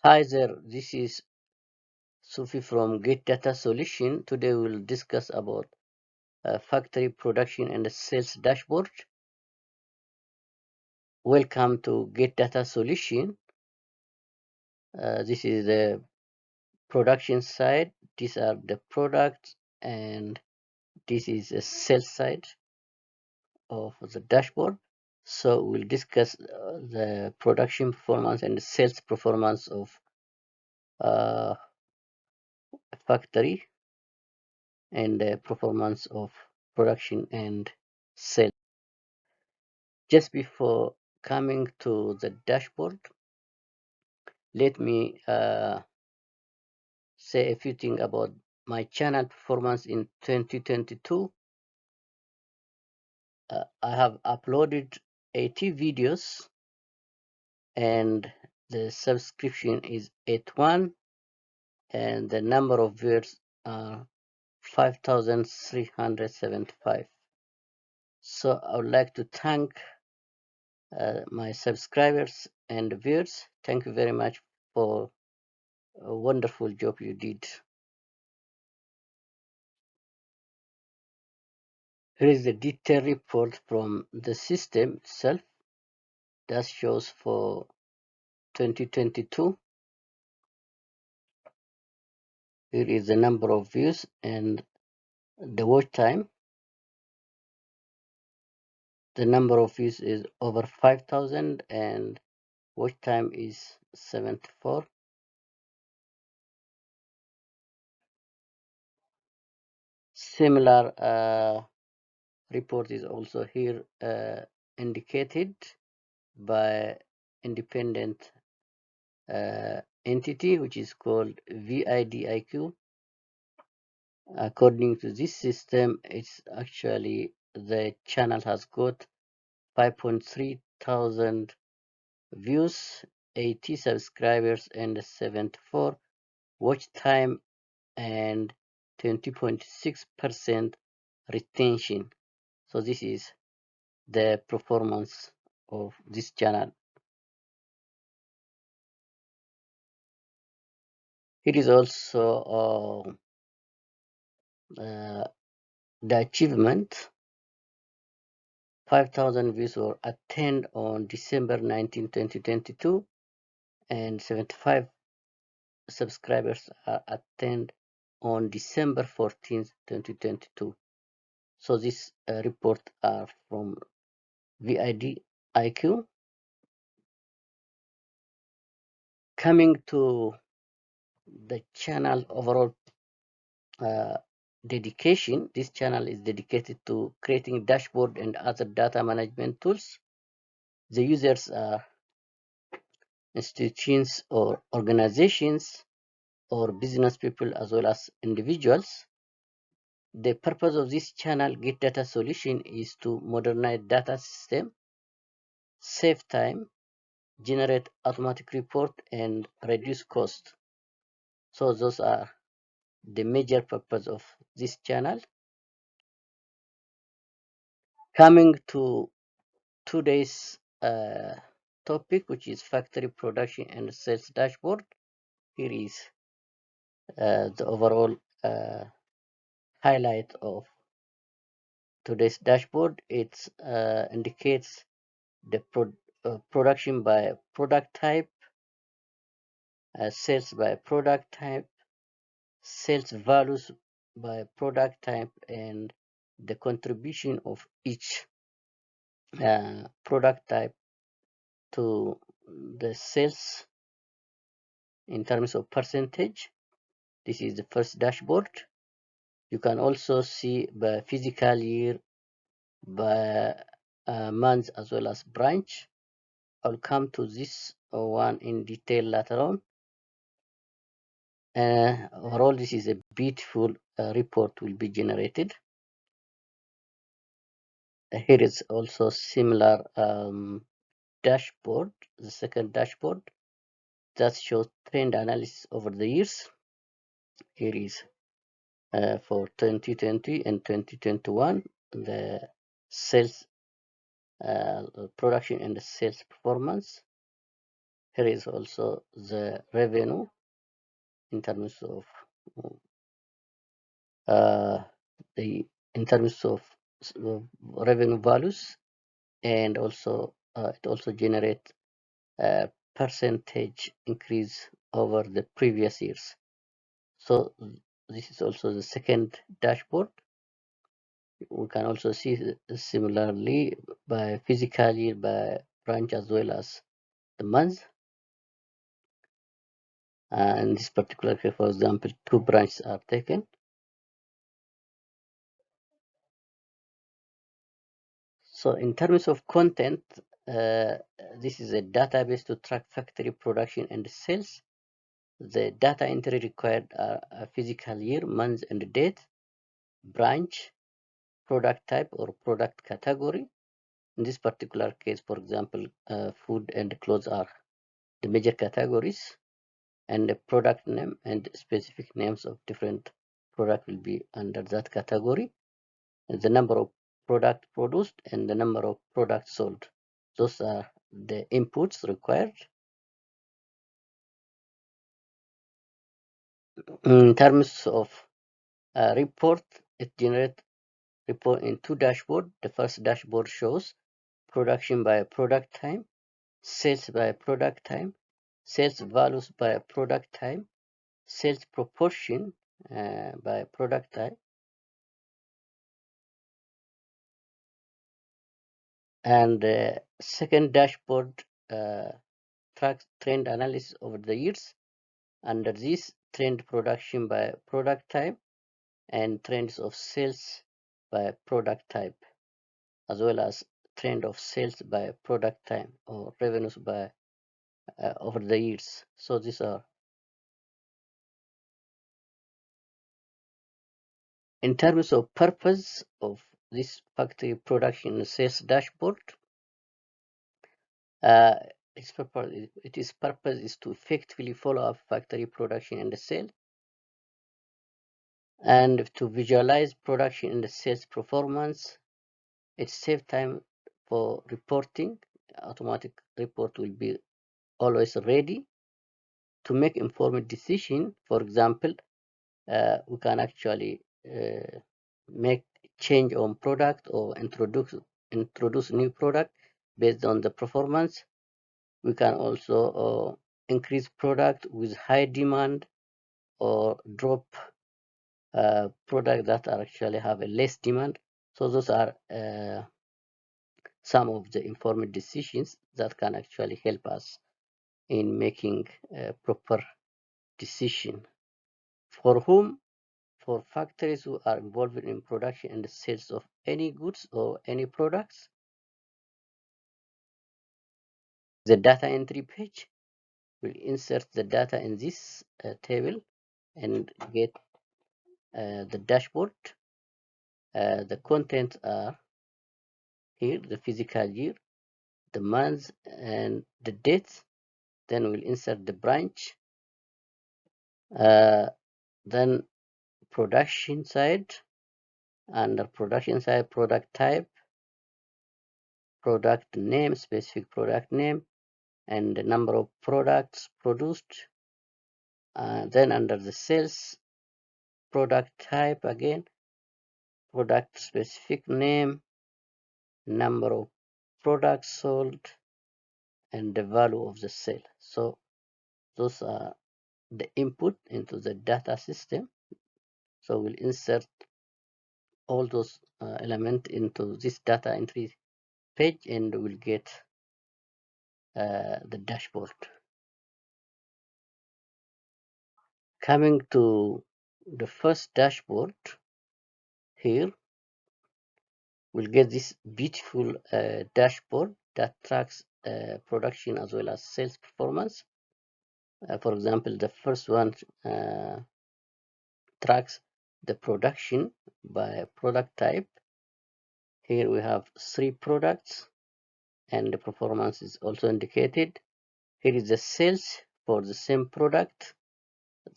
Hi there, this is Sufi from Get Data Solution. Today we'll discuss about factory production and sales dashboard. Welcome to Get Data Solution. This is the production side. These are the products, and this is the sales side of the dashboard. So we'll discuss the production performance and the sales performance of uh, factory and the performance of production and sales. Just before coming to the dashboard, let me say a few things about my channel performance in 2022. I have uploaded 80 videos and the subscription is 81 and the number of viewers are 5,375. So I would like to thank my subscribers and viewers. Thank you very much for a wonderful job you did. Here is the detailed report from the system itself that shows for 2022. Here is the number of views and the watch time. The number of views is over 5,000 and watch time is 74. Similar report is also here indicated by independent entity which is called VIDIQ. According to this system, it's actually the channel has got 5.3 thousand views, 80 subscribers, and 74 watch time, and 20.6% retention. So this is the performance of this channel. It is also the achievement. 5,000 views were attained on December 19, 2022, and 75 subscribers are attained on December 14th, 2022. So this report are from VIDIQ. Coming to the channel overall dedication, this channel is dedicated to creating dashboard and other data management tools. The users are institutions or organizations or business people as well as individuals. The purpose of this channel, Get Data Solution, is to modernize data system, save time, generate automatic report, and reduce cost. So those are the major purpose of this channel. Coming to today's topic, which is factory production and sales dashboard. Here is the overall highlight of today's dashboard. It indicates the production by product type, sales by product type, sales values by product type, and the contribution of each product type to the sales in terms of percentage. This is the first dashboard. You can also see by physical year, by month, as well as branch. I'll come to this one in detail later on. Overall, this is a beautiful report will be generated. Here is also similar dashboard, the second dashboard that shows trend analysis over the years. Here is for 2020 and 2021, the sales production and the sales performance. Here is also the revenue in terms of uh, the in terms of revenue values, and also it also generates a percentage increase over the previous years. So this is also the second dashboard. We can also see similarly by fiscal year, by branch, as well as the month. In this particular case, for example, 2 branches are taken. So in terms of content, this is a database to track factory production and sales. The data entry required are a physical year, month, and date, branch, product type or product category. In this particular case, for example, food and clothes are the major categories, and the product name and specific names of different product will be under that category. And the number of product produced and the number of products sold. Those are the inputs required. In terms of report, it generates report in 2 dashboards. The first dashboard shows production by product time, sales by product time, sales values by product time, sales proportion by product type, and the second dashboard tracks trend analysis over the years. Under this, trend production by product type and trends of sales by product type, as well as trend of sales by product time or revenues by over the years. So these are in terms of purpose of this factory production sales dashboard. Its purpose is to effectively follow up factory production and sale, and to visualize production and sales performance. It saves time for reporting. Automatic report will be always ready to make informed decision. For example, we can actually make change on product or introduce new product based on the performance. We can also increase product with high demand or drop product that are actually have a less demand. So those are some of the informed decisions that can actually help us in making a proper decision. For whom? For factories who are involved in production and sales of any goods or any products. The data entry page will insert the data in this table and get the dashboard. The contents are here, the physical year, the month, and the dates. Then we'll insert the branch. Then production side. Under production side, product type, product name, specific product name, and the number of products produced. Then under the sales, product type again, product specific name, number of products sold, and the value of the sale. So those are the input into the data system. So we'll insert all those elements into this data entry page, and we'll get the dashboard. Coming to the first dashboard here, we'll get this beautiful dashboard that tracks production as well as sales performance. For example, the first one tracks the production by product type. Here we have 3 products and the performance is also indicated. Here is the sales for the same product.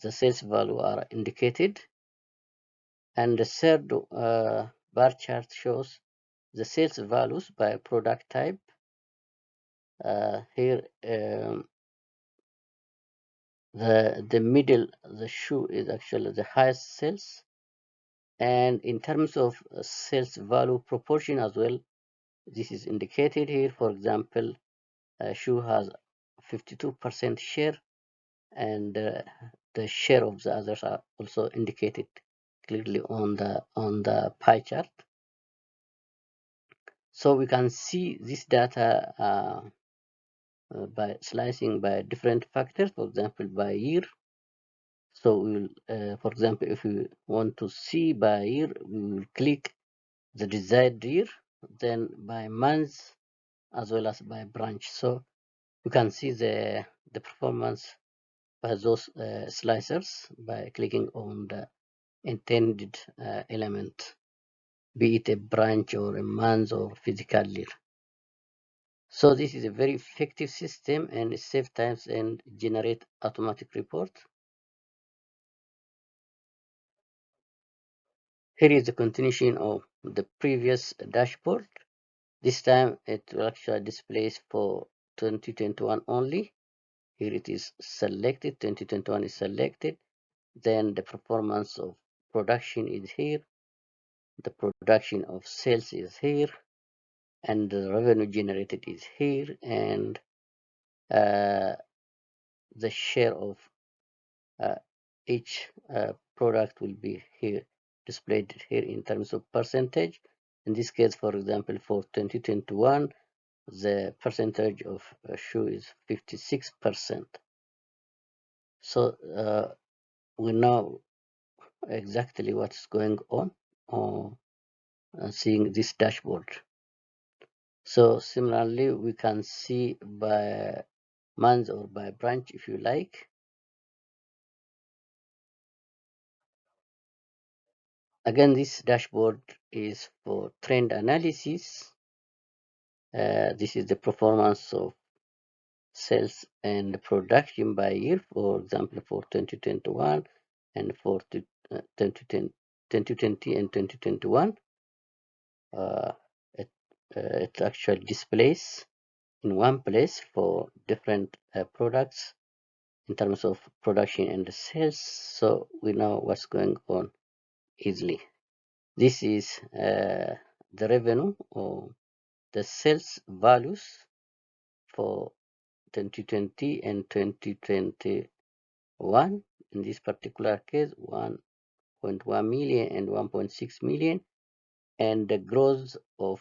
The sales value are indicated. And the third bar chart shows the sales values by product type. Here The middle, the shoe is actually the highest sales, and in terms of sales value proportion as well, this is indicated here. For example, shoe has 52% share, and the share of the others are also indicated clearly on the pie chart. So we can see this data by slicing by different factors, for example, by year. So we will, for example, if we want to see by year, we will click the desired year, then by month, as well as by branch. So you can see the performance by those slicers by clicking on the intended element, be it a branch or a month or physical year. So this is a very effective system and save times and generate automatic report. Here is the continuation of the previous dashboard. This time it will actually displays for 2021 only. Here it is selected, 2021 is selected. Then the performance of production is here. The production of sales is here. And the revenue generated is here. And the share of each product will be here displayed here in terms of percentage. In this case, for example, for 2021, the percentage of shoe is 56%. So we know exactly what's going on seeing this dashboard. So similarly, we can see by month or by branch if you like. Again, this dashboard is for trend analysis. This is the performance of sales and production by year, for example, for 2021 and for 2020 and 2021. It actually displays in one place for different products in terms of production and sales, so we know what's going on easily. This is the revenue or the sales values for 2020 and 2021. In this particular case, 1.1 million and 1.6 million, and the growth of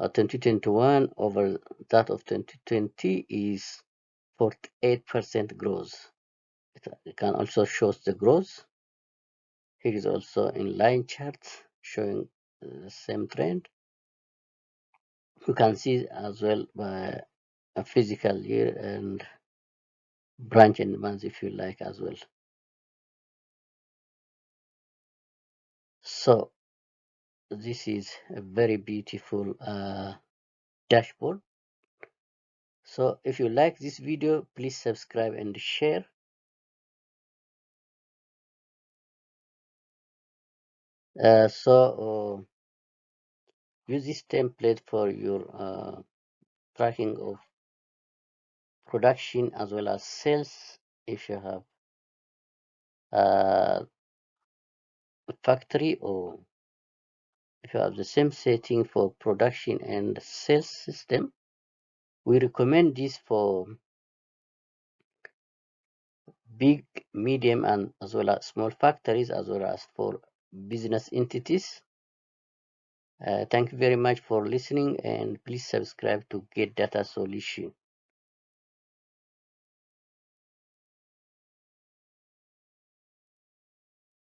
2021 over that of 2020 is 48% growth. It can also show the growth. Here is also in line charts showing the same trend. You can see as well by a physical year and branch and month if you like as well. So this is a very beautiful dashboard. So if you like this video, please subscribe and share. Use this template for your tracking of production as well as sales. If you have a factory, or if you have the same setting for production and sales system, we recommend this for big, medium, and as well as small factories, as well as for business entities. Thank you very much for listening, and please subscribe to Get Data Solution.